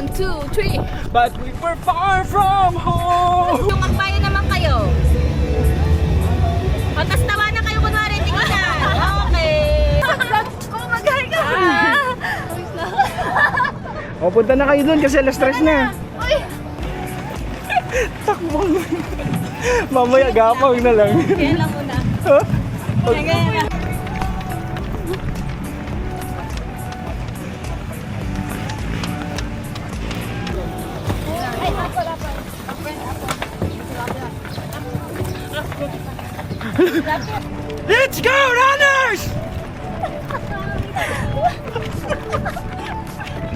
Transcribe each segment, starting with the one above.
1, 2, 3. But we were far from home. Magbayo naman kayo. Patas tawa na kayo kunwari, tingin na. Okay. Oh, mag-hi ka muna. O, punta na kayo dun kasi alas stress na. Uy. Takbo. Mamaya gapang na lang. Kaya lang muna. Huh? Kaya na. Let's go, runners!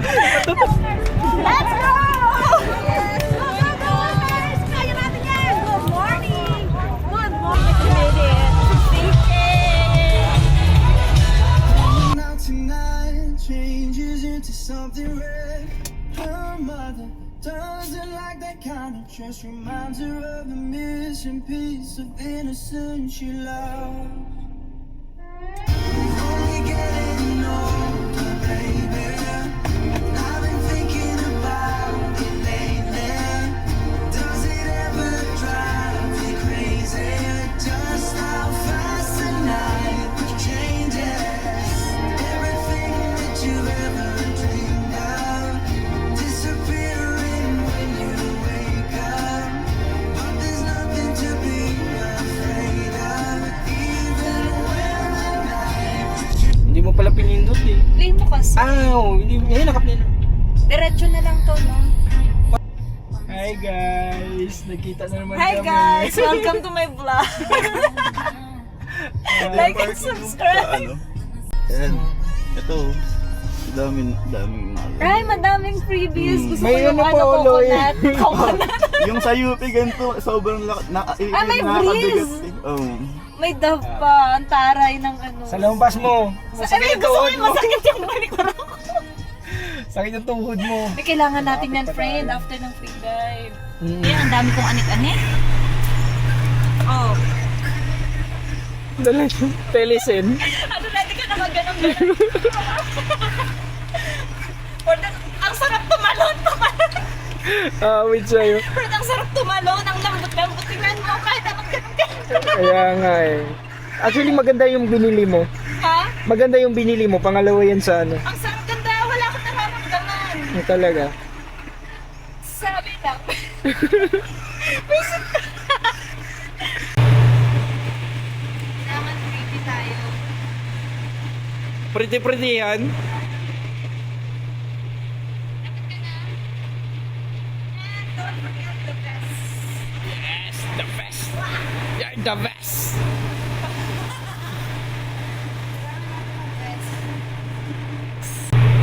Let's go! Yes! Go, go, go, guys! Kaya natin yan! Good morning! Good morning! We made it! Now tonight changes into something red. Her mother doesn't like that kind of dress. Reminds her of the missing piece of innocence she lost. Only getting older, baby. I've been thinking about it lately. Does it ever drive you crazy? Just how fast the night changes. Everything that you ever dreamed of disappearing when you wake up. But there's nothing to be afraid of, even when the night. Hindi mo pala pinindot eh. Play mo kasi. Hindi. Ayun, nakapin. Diretso na lang to, no? Hi guys! Nakita na naman Hi kami. guys! Welcome to my vlog! Like and subscribe! Ayan. Ito. Daming mga. Ay, madaming freebies. Gusto ko May yung ano pa, Oloy. coconut. Coconut. Yung sa UP ganito, sobrang lakas. May breeze! Oh. May dove pa. Ang taray ng ano. Sa lampas mo. Ay, Masakit yung gusto ko tuhod yung mo. masakit yung balikuran ko. Sakit yung tuhod mo. May kailangan natin yan, friend, after ng free dive. Mm. Yan, ang dami kong anik-anik. Oh. Dala yung telesin. Ano natin ka naman ganun-ganun? Ang sarap tumalon. Wait sa'yo. Fred, ang sarap tumalon. Ang lambot-lambot. Tingnan mo, kahit anong ganun-ganun. Kaya nga eh. Actually maganda yung binili mo. Ha? Maganda yung binili mo. Pangalawa yan sa ano. Ang sarap ganda. Wala akong nararamdaman. Talaga. Sabi lang. Kailangan pretty tayo. Pretty yan. Don't forget the best. Yes, the best. You're the best.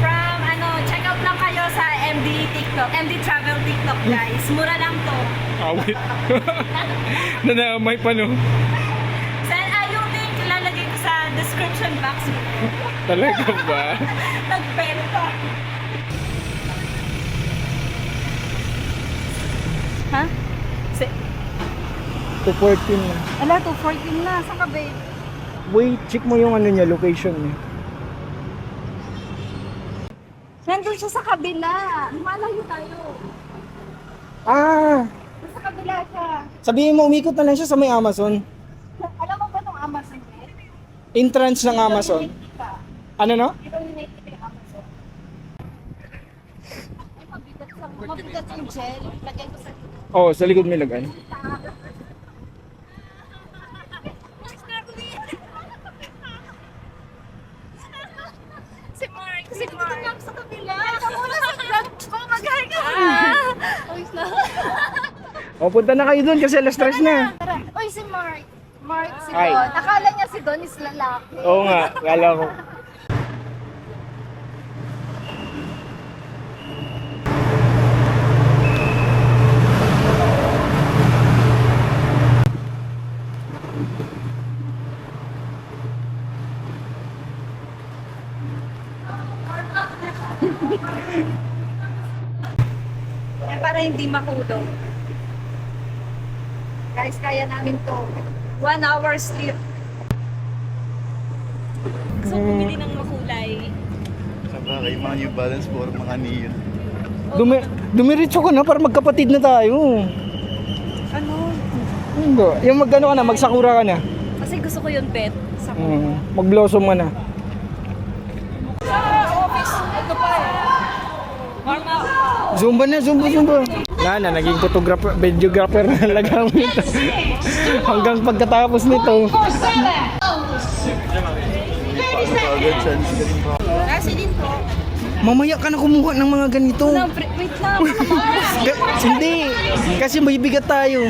From check out lang kayo sa MD TikTok. MD Travel TikTok, guys. Mura lang to. Wait. Nanamay pa no. Yung link ilalagay ko sa description box. Talaga ba? Nag-pera pa. Ha? 214 na. Ala, 214 na. Saan ka, babe? Wait, check mo yung ano niya, location niya. Nandun siya sa kabila. Malayo tayo. Sa kabila siya. Sabihin mo, umikot na lang siya sa may Amazon. Alam mo ba itong Amazon? Entrance ng Amazon. Ano no? Ito yung nakikita yung Amazon. Ay, mabigat yung gel. Lagay ko sa Oh, sa likod may lagay. Si Mark. Si Mark. Sa kabila. Ikaw muna sa vlog ko. Mag-hi ka muna. O, punta na kayo dun kasi alas stress na. Tara. Uy, si Mark. Mark, si Hi. Don. Akala niya si Don is lalaki. Oo nga, kala ko. Yan para hindi makulong. Guys, kaya namin to. 1 hour sleep. Gusto bumili ng makulay. Sa bagay, mga New Balance for mga neon. Dumiretso ka na para magkapatid na tayo. Ano? Hindi. Yung magano ka na, magsakura ka na. Kasi gusto ko yun, pet. Sa Mag-blossom ka na. office, ito pa eh. Warm up. Zumba na, zumba. Wala na, naging photographer, videographer na lang ito. Hanggang pagkatapos nito. Kasi din po. Mamaya ka na kumuha ng mga ganito. Wait lang. Hindi, kasi may bigat tayo.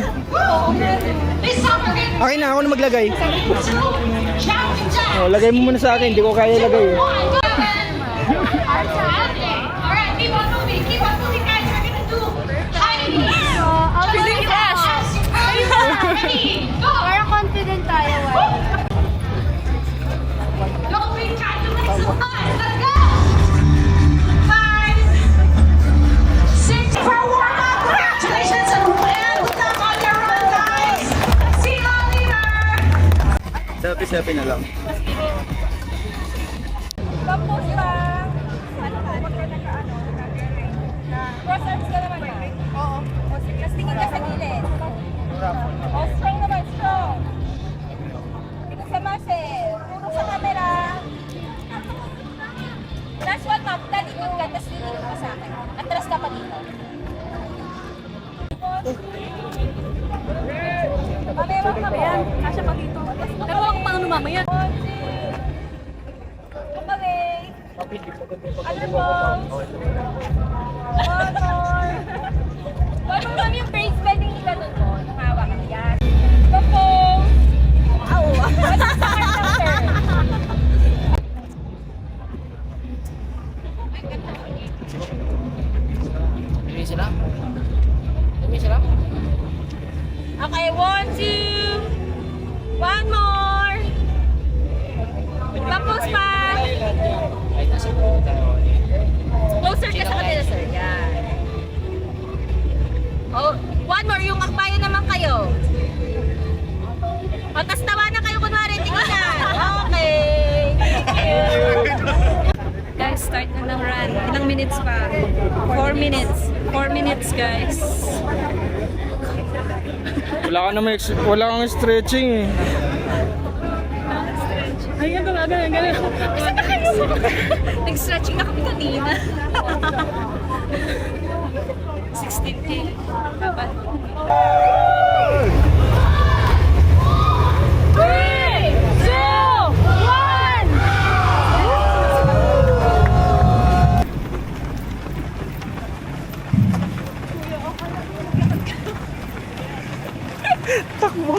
Okay na, ako na maglagay. Oh, lagay mo muna sa akin, hindi ko kaya lagay. Alright, keep on moving, guys. We're gonna do hiding. Feeling fresh. Ready, go. Parang confident tayo. Don't be trying to make some noise. Let's go. 5, 6 for warm up. Congratulations and good luck on your run, guys. See you all later. Selfie na lang. Tapos lang. Ano ka? Naka-ano? Cross arms ka naman ba? Oo. Tapos tingin ka sa gilid. Oh, strong naman, strong. Ito sa muscle. Puro sa camera. Last one, ma'am. Talikod ka, tapos lilikod ka sa akin. Atras ka pa dito. Mamaya mo ka ba? Kasya pa dito. Pero ako paano mamaya? Bumalik. Other balls. One more. One more, ma'am, yung praise bending nila doon mo. Nakahawa ka. Yan. Compose. Ow. Ano sa heart center? Okay, 1, 2. One more. Compose pa. Closer ka sa kanila, sir. Yan. Oh, one more. Yung akbayan naman kayo. O, tas tawa na kayo kunwari. Tingnan na. Okay. Thank you. Guys, start na ng run. Ilang minutes pa? 4 minutes. 4 minutes, guys. Wala kang stretching eh. Ay, ganun. Basta na kayo. Nag-stretching na kami kanina. 16K. Baba. 3, 2, 1. Takbo.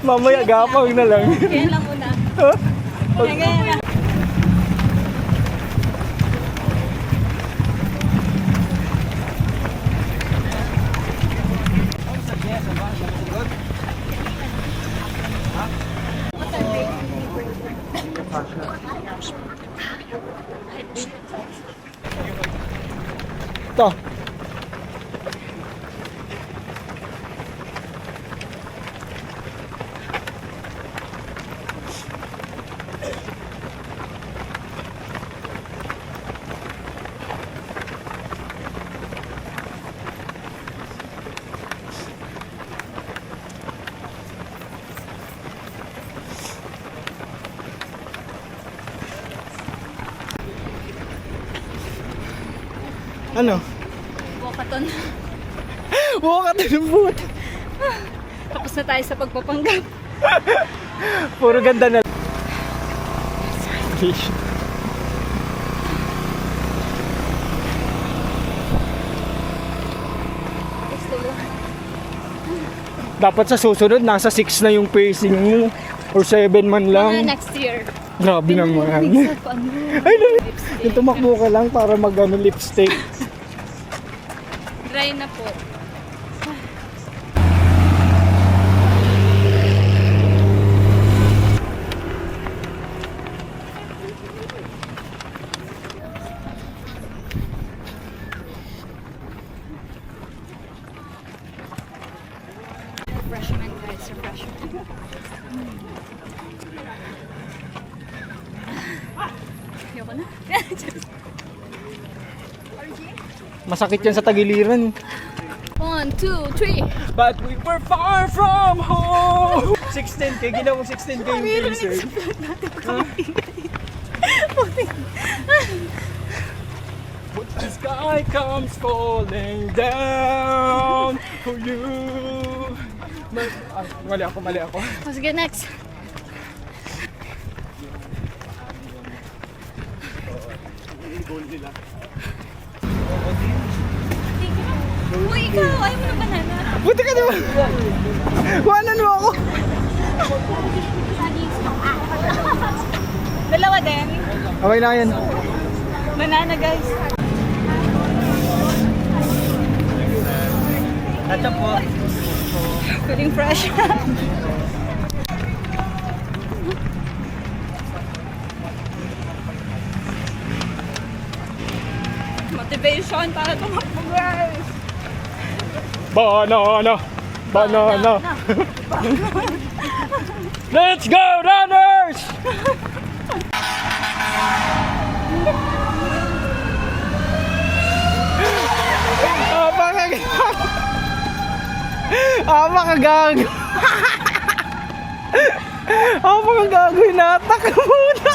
Mamaya gapang na lang. Kaya lang muna. Huh? Kaya na. Ito. Ano? Walkathon. Buka ka ng boot. Tapos na tayo sa pagpapanggap. Puro ganda na. Dapat sa susunod, nasa 6 na yung pacing mo. Or 7 man lang. Next year. Grabe naman. Ay, yung tumakbo ka lang para mag-ano, lipstick. Dry na po. Refreshment, guys. Refreshment. Ayoko na. Masakit yan sa tagiliran. 1, 2, 3. But we were far from home. 16K, ginawang 16K yung freezer. But the sky comes falling down for you. Mali ako. Oh, sige, next. Uy, ikaw! Ayaw mo ng banana. Buti ka naman. Kuhanan mo ako. Dalawa din. Okay na yan. Banana, guys. Ketchup po. Feeling fresh. Motivation para tumakbo, guys. Banana. Let's go, runners! Makagago. Makagago, hinatak ka muna.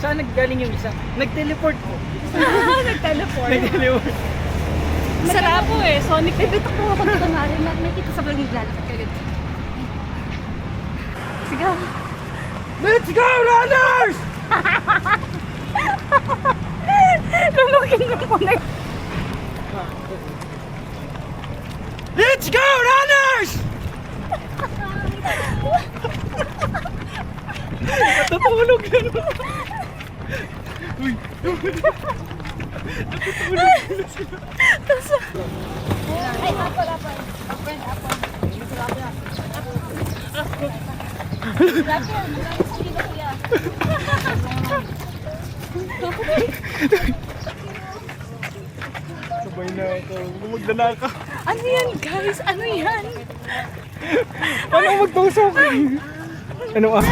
Saan naggaling yung isa? Nag-teleport po. Nag-teleport. Nag-teleport. Sarap po eh. Sonic. Bibit ako ako dito nga rin. May kita sa vlog naglalakad ka ganito. Sige. Let's go, runners! Lulukin ko muna. Let's go, runners! Natutulog na naman. Uy. Ay, apple. Sabay na ako. Magdala ka. Ano yan, guys? Ano yan? Paano magtusok? Ano ah?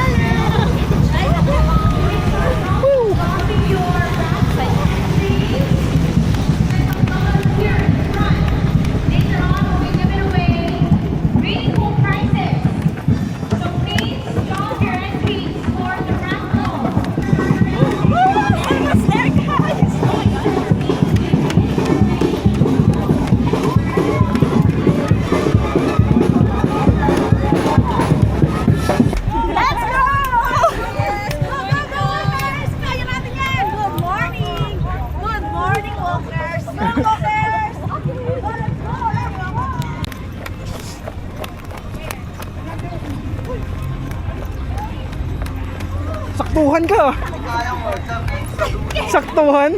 Saktuhan ka. Saktuhan?